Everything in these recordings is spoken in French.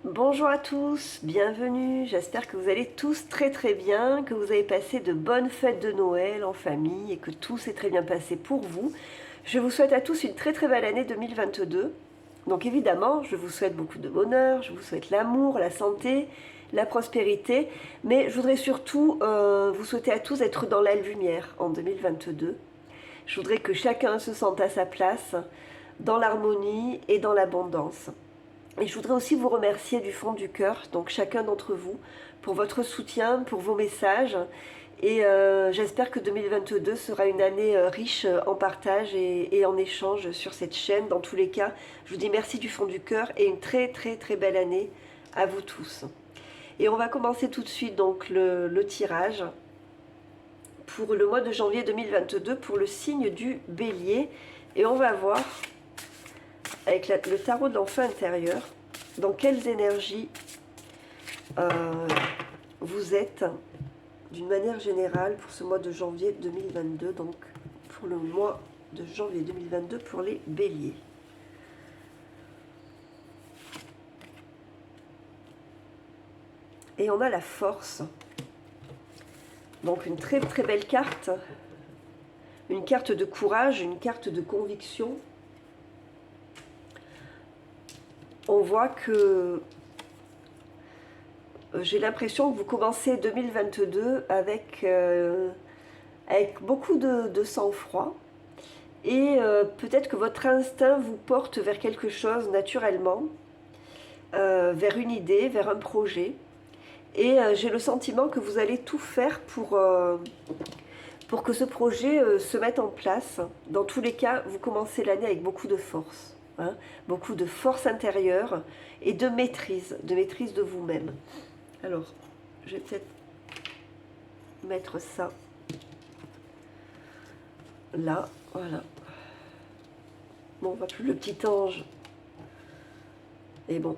Bonjour à tous, bienvenue, j'espère que vous allez tous très très bien, que vous avez passé de bonnes fêtes de Noël en famille et que tout s'est très bien passé pour vous. Je vous souhaite à tous une très très belle année 2022. Donc évidemment, je vous souhaite beaucoup de bonheur, je vous souhaite l'amour, la santé, la prospérité, mais je voudrais surtout vous souhaiter à tous d'être dans la lumière en 2022. Je voudrais que chacun se sente à sa place, dans l'harmonie et dans l'abondance. Et je voudrais aussi vous remercier du fond du cœur, donc chacun d'entre vous, pour votre soutien, pour vos messages. Et j'espère que 2022 sera une année riche en partage et en échange sur cette chaîne. Dans tous les cas, je vous dis merci du fond du cœur et une très très très belle année à vous tous. Et on va commencer tout de suite donc le tirage pour le mois de janvier 2022 pour le signe du Bélier. Et on va voir avec le tarot de l'enfant intérieur, dans quelles énergies vous êtes d'une manière générale pour ce mois de janvier 2022, donc pour le mois de janvier 2022 pour les béliers. Et on a la force, donc une très très belle carte, une carte de courage, une carte de conviction. On voit que j'ai l'impression que vous commencez 2022 avec beaucoup de sang-froid. Et peut-être que votre instinct vous porte vers quelque chose naturellement, vers une idée, vers un projet. Et j'ai le sentiment que vous allez tout faire pour que ce projet se mette en place. Dans tous les cas, vous commencez l'année avec beaucoup de force. Hein, beaucoup de force intérieure et de maîtrise de vous-même. Alors, je vais peut-être mettre ça là, voilà. Bon, on voit plus le petit ange. Et bon,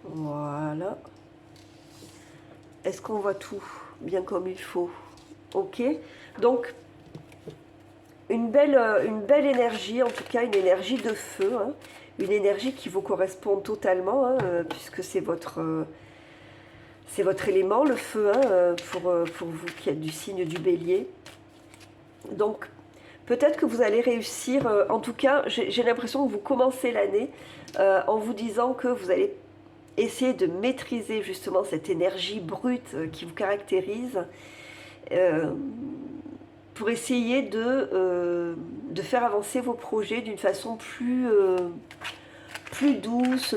voilà. Est-ce qu'on voit tout bien comme il faut? Ok. Donc, une belle énergie, en tout cas une énergie de feu. Hein, une énergie qui vous correspond totalement, hein, puisque c'est votre élément, le feu, hein, pour vous qui êtes du signe du bélier. Donc, peut-être que vous allez réussir, en tout cas, j'ai l'impression que vous commencez l'année en vous disant que vous allez essayer de maîtriser justement cette énergie brute qui vous caractérise pour essayer de faire avancer vos projets d'une façon plus douce,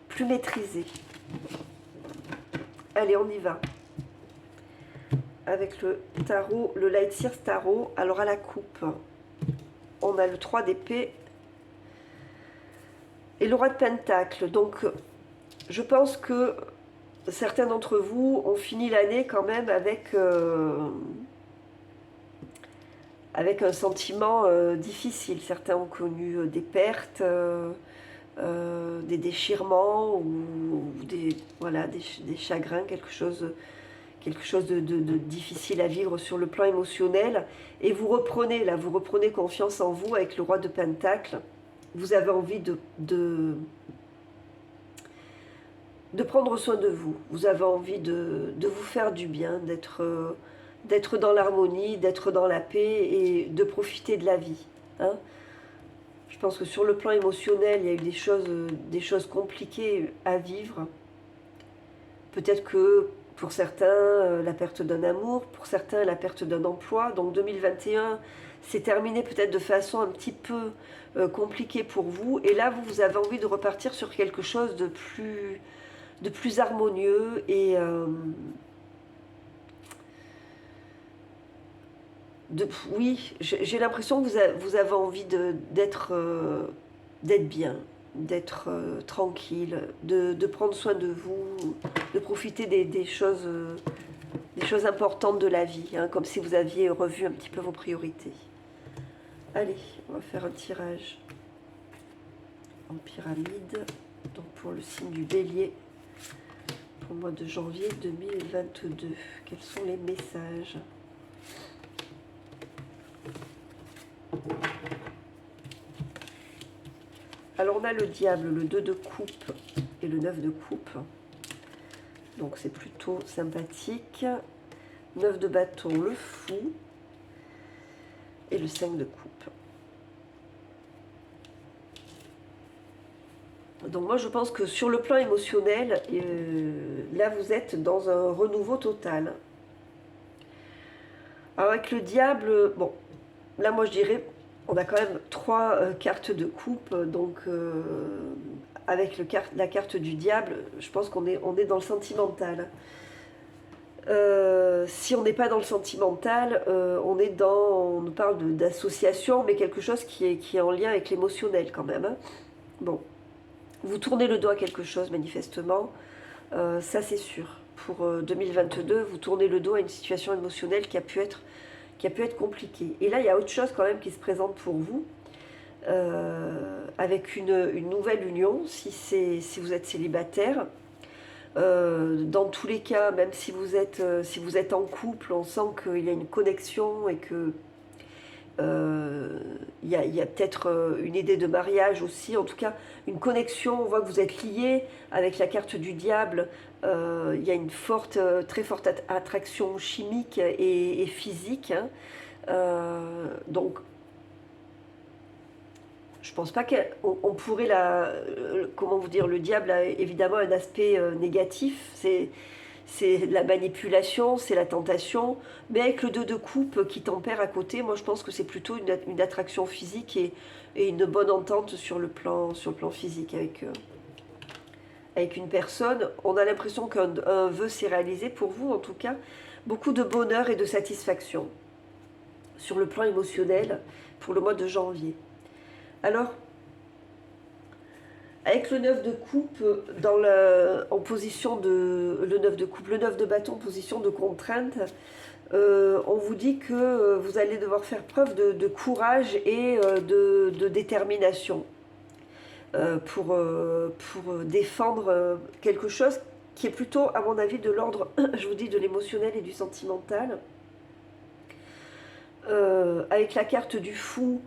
plus maîtrisée. Allez, on y va. Avec le tarot, le Light Seers Tarot. Alors à la coupe, on a le 3 d'épée et le roi de Pentacle. Donc je pense que certains d'entre vous ont fini l'année quand même avec un sentiment difficile. Certains ont connu des pertes, des déchirements ou des chagrins, quelque chose de difficile à vivre sur le plan émotionnel. Et vous reprenez confiance en vous avec le roi de Pentacle. Vous avez envie de prendre soin de vous. Vous avez envie de vous faire du bien, d'être dans l'harmonie, d'être dans la paix et de profiter de la vie. Hein. Je pense que sur le plan émotionnel, il y a eu des choses compliquées à vivre. Peut-être que pour certains, la perte d'un amour, pour certains, la perte d'un emploi. Donc 2021 s'est terminé peut-être de façon un petit peu compliquée pour vous. Et là, vous avez envie de repartir sur quelque chose de plus harmonieux et oui, j'ai l'impression que vous avez envie d'être bien, d'être tranquille, de prendre soin de vous, de profiter des choses importantes de la vie, hein, comme si vous aviez revu un petit peu vos priorités. Allez, on va faire un tirage en pyramide, donc pour le signe du bélier, pour le mois de janvier 2022. Quels sont les messages ? Alors on a le diable, le 2 de coupe et le 9 de coupe. Donc c'est plutôt sympathique. 9 de bâton, le fou. Et le 5 de coupe. Donc moi je pense que sur le plan émotionnel, là vous êtes dans un renouveau total. Alors avec le diable, bon, là moi je dirais, on a quand même 3 cartes de coupe, donc avec la carte du diable, je pense qu'on est dans le sentimental. Si on n'est pas dans le sentimental, on nous parle d'association, mais quelque chose qui est en lien avec l'émotionnel quand même. Hein. Bon, vous tournez le dos à quelque chose manifestement, ça c'est sûr. Pour 2022, vous tournez le dos à une situation émotionnelle qui a pu être compliquée. Et là, il y a autre chose quand même qui se présente pour vous, avec une nouvelle union, si vous êtes célibataire. Dans tous les cas, même si vous êtes en couple, on sent qu'il y a une connexion et que il y a peut-être une idée de mariage aussi, en tout cas une connexion. On voit que vous êtes liés avec la carte du diable. Il y a une très forte attraction chimique et physique. Hein. Donc je pense pas qu'on pourrait comment vous dire, le diable a évidemment un aspect négatif, c'est la manipulation, c'est la tentation, mais avec le 2 de coupe qui tempère à côté, moi je pense que c'est plutôt une attraction physique et une bonne entente sur le plan physique avec une personne. On a l'impression qu'un vœu s'est réalisé pour vous en tout cas, beaucoup de bonheur et de satisfaction sur le plan émotionnel pour le mois de janvier. Alors, avec le 9 de coupe en position de... Le 9 de coupe, le 9 de bâton en position de contrainte, on vous dit que vous allez devoir faire preuve de courage et de détermination pour défendre quelque chose qui est plutôt, à mon avis, de l'ordre, je vous dis, de l'émotionnel et du sentimental. Avec la carte du fou...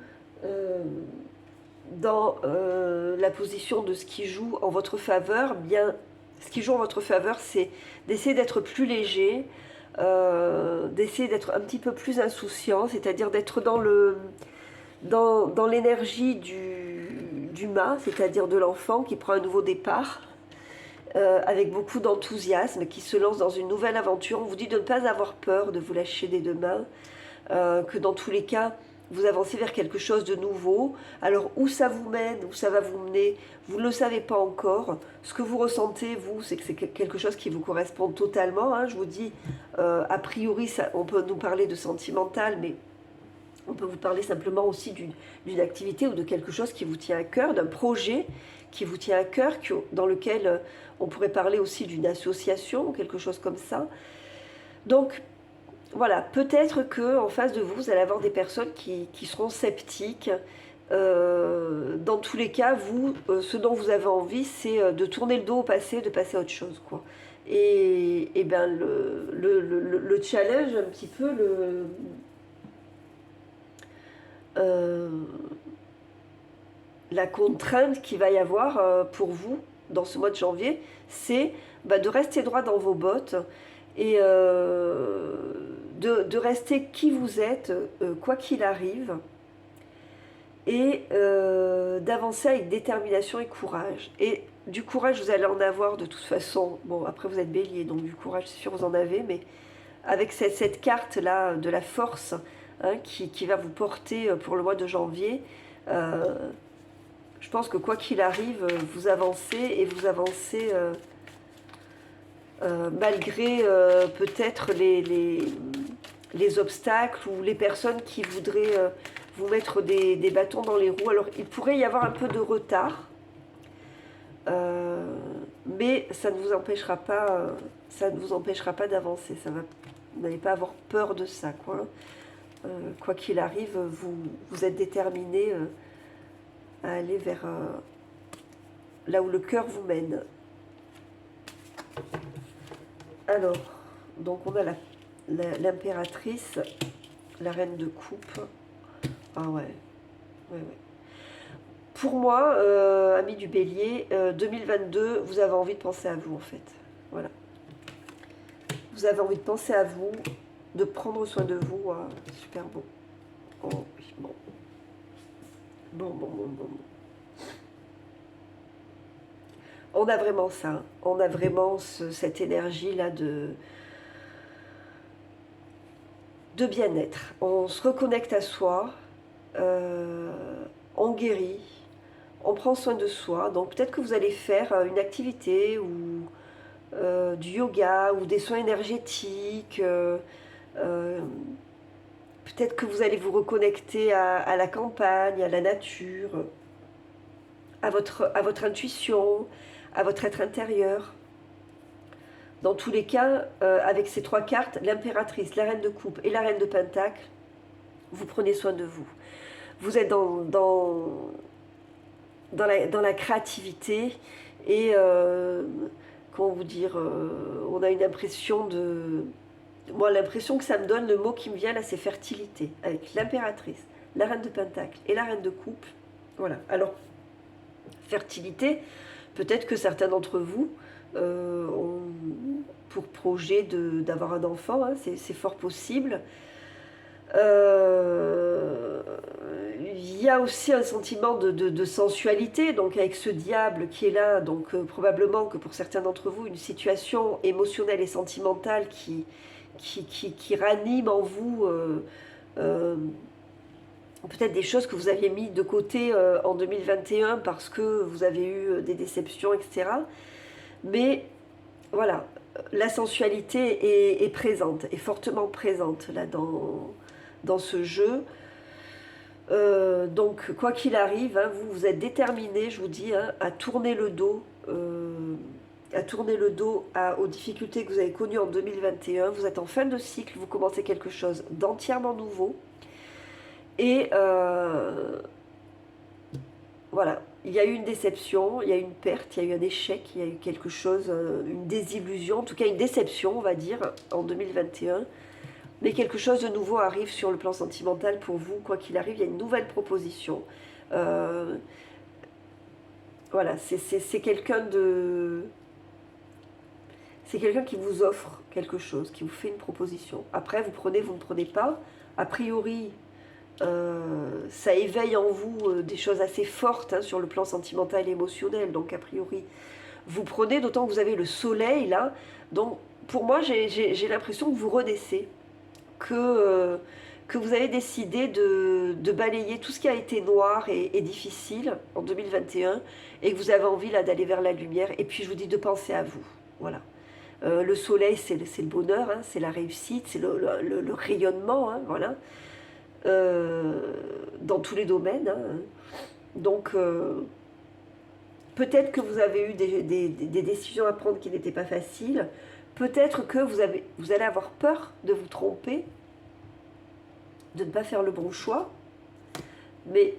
dans la position de ce qui joue en votre faveur, bien, ce qui joue en votre faveur, c'est d'essayer d'être plus léger, d'essayer d'être un petit peu plus insouciant, c'est-à-dire d'être dans l'énergie du mât, c'est-à-dire de l'enfant qui prend un nouveau départ, avec beaucoup d'enthousiasme, qui se lance dans une nouvelle aventure. On vous dit de ne pas avoir peur, de vous lâcher des deux mains, que dans tous les cas, vous avancez vers quelque chose de nouveau. Alors où ça vous mène, où ça va vous mener, vous ne le savez pas encore. Ce que vous ressentez, vous, c'est que c'est quelque chose qui vous correspond totalement. Hein. Je vous dis, a priori, on peut nous parler de sentimental, mais on peut vous parler simplement aussi d'une activité ou de quelque chose qui vous tient à cœur, d'un projet qui vous tient à cœur, dans lequel on pourrait parler aussi d'une association, quelque chose comme ça. Donc, voilà, peut-être qu'en face de vous, vous allez avoir des personnes qui seront sceptiques. Dans tous les cas, vous, ce dont vous avez envie, c'est de tourner le dos au passé, de passer à autre chose, quoi. Et ben le challenge, un petit peu, la contrainte qu'il va y avoir pour vous dans ce mois de janvier, c'est de rester droit dans vos bottes et de rester qui vous êtes, quoi qu'il arrive, et d'avancer avec détermination et courage. Et du courage, vous allez en avoir de toute façon. Bon, après vous êtes bélier, donc du courage, c'est sûr, vous en avez, mais avec cette carte-là de la force, hein, qui va vous porter pour le mois de janvier, je pense que quoi qu'il arrive, vous avancez, et vous avancez... malgré peut-être les obstacles ou les personnes qui voudraient vous mettre des bâtons dans les roues. Alors il pourrait y avoir un peu de retard, mais ça ne vous empêchera pas, d'avancer. Vous n'allez pas avoir peur de ça, quoi. Quoi qu'il arrive, vous êtes déterminé à aller vers là où le cœur vous mène. Alors, donc on a l'impératrice, la reine de coupe. Ah ouais, ouais, ouais. pour moi, amis du Bélier, 2022, vous avez envie de penser à vous en fait. Voilà. Vous avez envie de penser à vous, de prendre soin de vous. Super beau. Oh, oui, bon. Bon. On a vraiment ça. Hein. On a vraiment cette énergie-là de bien-être. On se reconnecte à soi. On guérit. On prend soin de soi. Donc peut-être que vous allez faire une activité ou du yoga ou des soins énergétiques. Peut-être que vous allez vous reconnecter à la campagne, à la nature, à votre intuition, à votre être intérieur. Dans tous les cas, avec ces 3 cartes, l'impératrice, la reine de coupe et la reine de pentacle, vous prenez soin de vous. Vous êtes dans la créativité et, comment vous dire, on a une impression de... Moi, l'impression que ça me donne, le mot qui me vient là, c'est fertilité, avec l'impératrice, la reine de pentacle et la reine de coupe. Voilà. Alors, fertilité, peut-être que certains d'entre vous ont pour projet d'avoir un enfant, hein, c'est fort possible. Il y a aussi un sentiment de sensualité, donc avec ce diable qui est là, donc probablement que pour certains d'entre vous, une situation émotionnelle et sentimentale qui ranime en vous peut-être des choses que vous aviez mis de côté en 2021 parce que vous avez eu des déceptions, etc. Mais voilà, la sensualité est présente, est fortement présente là dans ce jeu. Donc quoi qu'il arrive, hein, vous êtes déterminé, je vous dis, hein, à tourner le dos, aux difficultés que vous avez connues en 2021. Vous êtes en fin de cycle, vous commencez quelque chose d'entièrement nouveau. Et voilà, il y a eu une déception, il y a eu une perte, il y a eu un échec, il y a eu quelque chose, une désillusion, en tout cas une déception, on va dire, en 2021. Mais quelque chose de nouveau arrive sur le plan sentimental pour vous, quoi qu'il arrive, il y a une nouvelle proposition. Voilà, c'est quelqu'un de... C'est quelqu'un qui vous offre quelque chose, qui vous fait une proposition. Après, vous prenez, vous ne prenez pas. A priori, ça éveille en vous des choses assez fortes hein, sur le plan sentimental et émotionnel. Donc, a priori, vous prenez, d'autant que vous avez le soleil là. Donc, pour moi, j'ai l'impression que vous renaissez. Que vous avez décidé de balayer tout ce qui a été noir et difficile en 2021 et que vous avez envie là d'aller vers la lumière. Et puis, je vous dis de penser à vous. Voilà. Le soleil, c'est le bonheur, hein, c'est la réussite, c'est le rayonnement, hein, voilà, dans tous les domaines. Hein. Donc, peut-être que vous avez eu des décisions à prendre qui n'étaient pas faciles. Peut-être que vous allez avoir peur de vous tromper, de ne pas faire le bon choix. Mais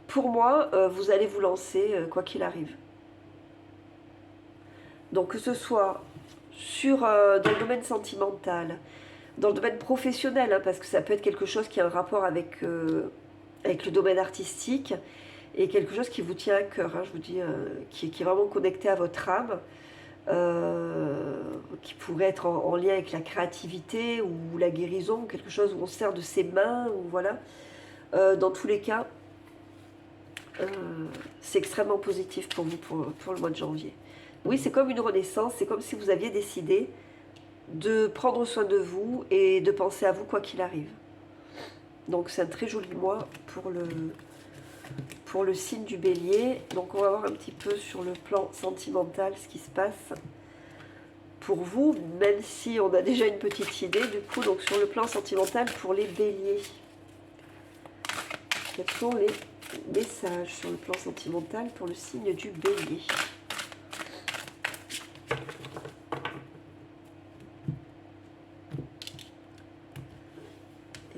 pour moi, vous allez vous lancer quoi qu'il arrive. Donc, que ce soit dans le domaine sentimental, dans le domaine professionnel, hein, parce que ça peut être quelque chose qui a un rapport avec le domaine artistique et quelque chose qui vous tient à cœur, hein, je vous dis, qui est vraiment connecté à votre âme, qui pourrait être en lien avec la créativité ou la guérison, quelque chose où on se sert de ses mains, ou voilà. Dans tous les cas, c'est extrêmement positif pour vous pour le mois de janvier. Oui, c'est comme une renaissance, c'est comme si vous aviez décidé de prendre soin de vous et de penser à vous quoi qu'il arrive. Donc c'est un très joli mois pour le signe du Bélier. Donc on va voir un petit peu sur le plan sentimental ce qui se passe pour vous, même si on a déjà une petite idée du coup. Donc sur le plan sentimental pour les Béliers, quels sont les messages sur le plan sentimental pour le signe du Bélier?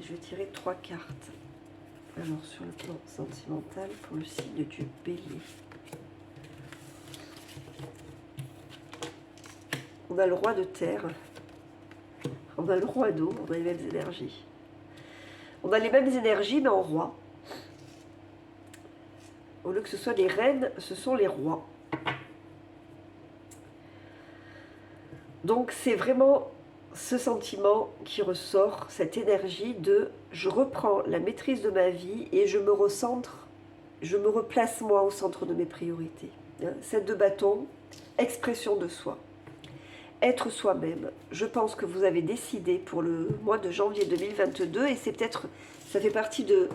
Je vais tirer 3 cartes. Alors, sur le plan sentimental, pour le signe du Bélier. On a le roi de terre. On a le roi d'eau. On a les mêmes énergies. On a les mêmes énergies, mais en roi. Au lieu que ce soit les reines, ce sont les rois. Donc c'est vraiment ce sentiment qui ressort, cette énergie de je reprends la maîtrise de ma vie et je me recentre, je me replace moi au centre de mes priorités. 7 de bâton, expression de soi. Être soi-même. Je pense que vous avez décidé pour le mois de janvier 2022 et c'est peut-être, ça fait partie de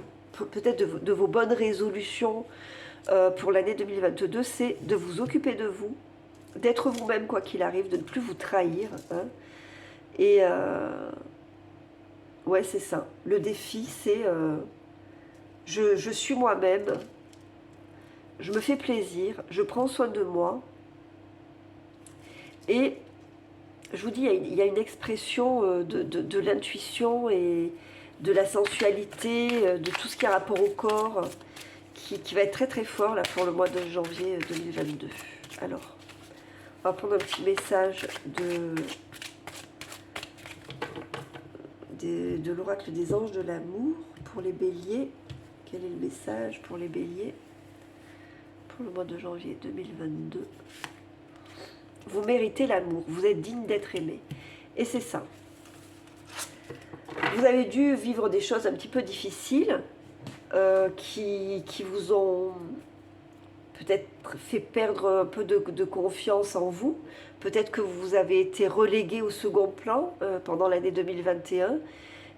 peut-être de vos bonnes résolutions pour l'année 2022, c'est de vous occuper de vous, d'être vous-même quoi qu'il arrive, de ne plus vous trahir. Hein. Et ouais, c'est ça. Le défi, c'est je suis moi-même, je me fais plaisir, je prends soin de moi. Et je vous dis, il y a une expression de l'intuition et de la sensualité, de tout ce qui a rapport au corps, qui va être très très fort là pour le mois de janvier 2022. Alors, on va prendre un petit message de l'oracle des anges de l'amour pour les béliers. Quel est le message pour les béliers pour le mois de janvier 2022? Vous méritez l'amour, vous êtes digne d'être aimé. Et c'est ça. Vous avez dû vivre des choses un petit peu difficiles qui vous ont peut-être fait perdre un peu de confiance en vous. Peut-être que vous avez été relégué au second plan pendant l'année 2021.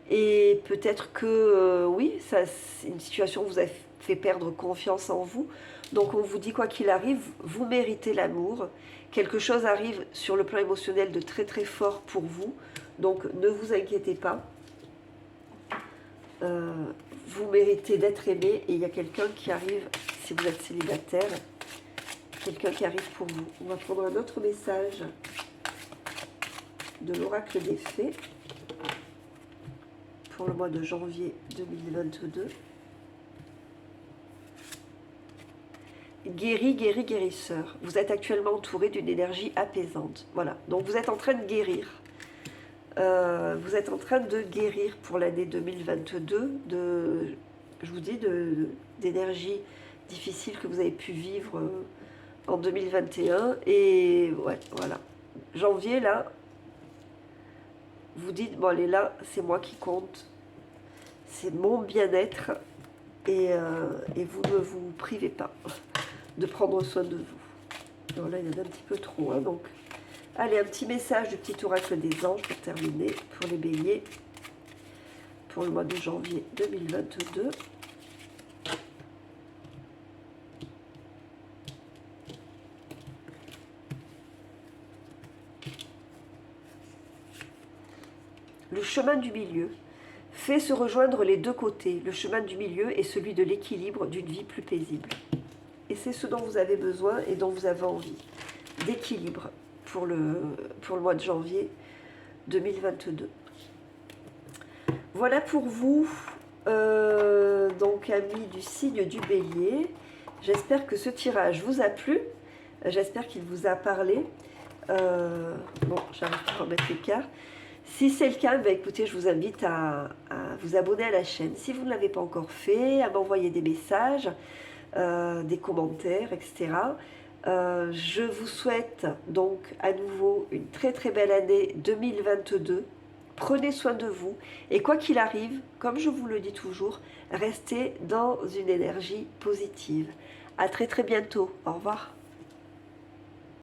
Et peut-être que, oui, ça, une situation vous a fait perdre confiance en vous. Donc on vous dit quoi qu'il arrive, vous méritez l'amour. Quelque chose arrive sur le plan émotionnel de très très fort pour vous. Donc ne vous inquiétez pas. Vous méritez d'être aimé et il y a quelqu'un qui arrive, si vous êtes célibataire, quelqu'un qui arrive pour vous. On va prendre un autre message de l'oracle des fées pour le mois de janvier 2022. Guéri, guéri, guérisseur. Vous êtes actuellement entouré d'une énergie apaisante. Voilà, donc vous êtes en train de guérir. Vous êtes en train de guérir pour l'année 2022 je vous dis, d'énergie difficile que vous avez pu vivre en 2021. Et ouais, voilà. Janvier, là, vous dites, bon allez là, c'est moi qui compte. C'est mon bien-être. Et vous ne vous privez pas de prendre soin de vous. Voilà, il y en a un petit peu trop, hein, donc... Allez, un petit message du petit oracle des anges pour terminer, pour les béliers, pour le mois de janvier 2022. Le chemin du milieu fait se rejoindre les deux côtés. Le chemin du milieu est celui de l'équilibre d'une vie plus paisible. Et c'est ce dont vous avez besoin et dont vous avez envie. D'équilibre pour le mois de janvier 2022. Voilà pour vous, donc amis du signe du bélier. J'espère que ce tirage vous a plu. J'espère qu'il vous a parlé. Bon, j'arrive pas à remettre les cartes. Si c'est le cas, bah écoutez, je vous invite à vous abonner à la chaîne. Si vous ne l'avez pas encore fait, à m'envoyer des messages, des commentaires, etc. Je vous souhaite donc à nouveau une très très belle année 2022. Prenez soin de vous et quoi qu'il arrive, comme je vous le dis toujours, restez dans une énergie positive. À très très bientôt. Au revoir.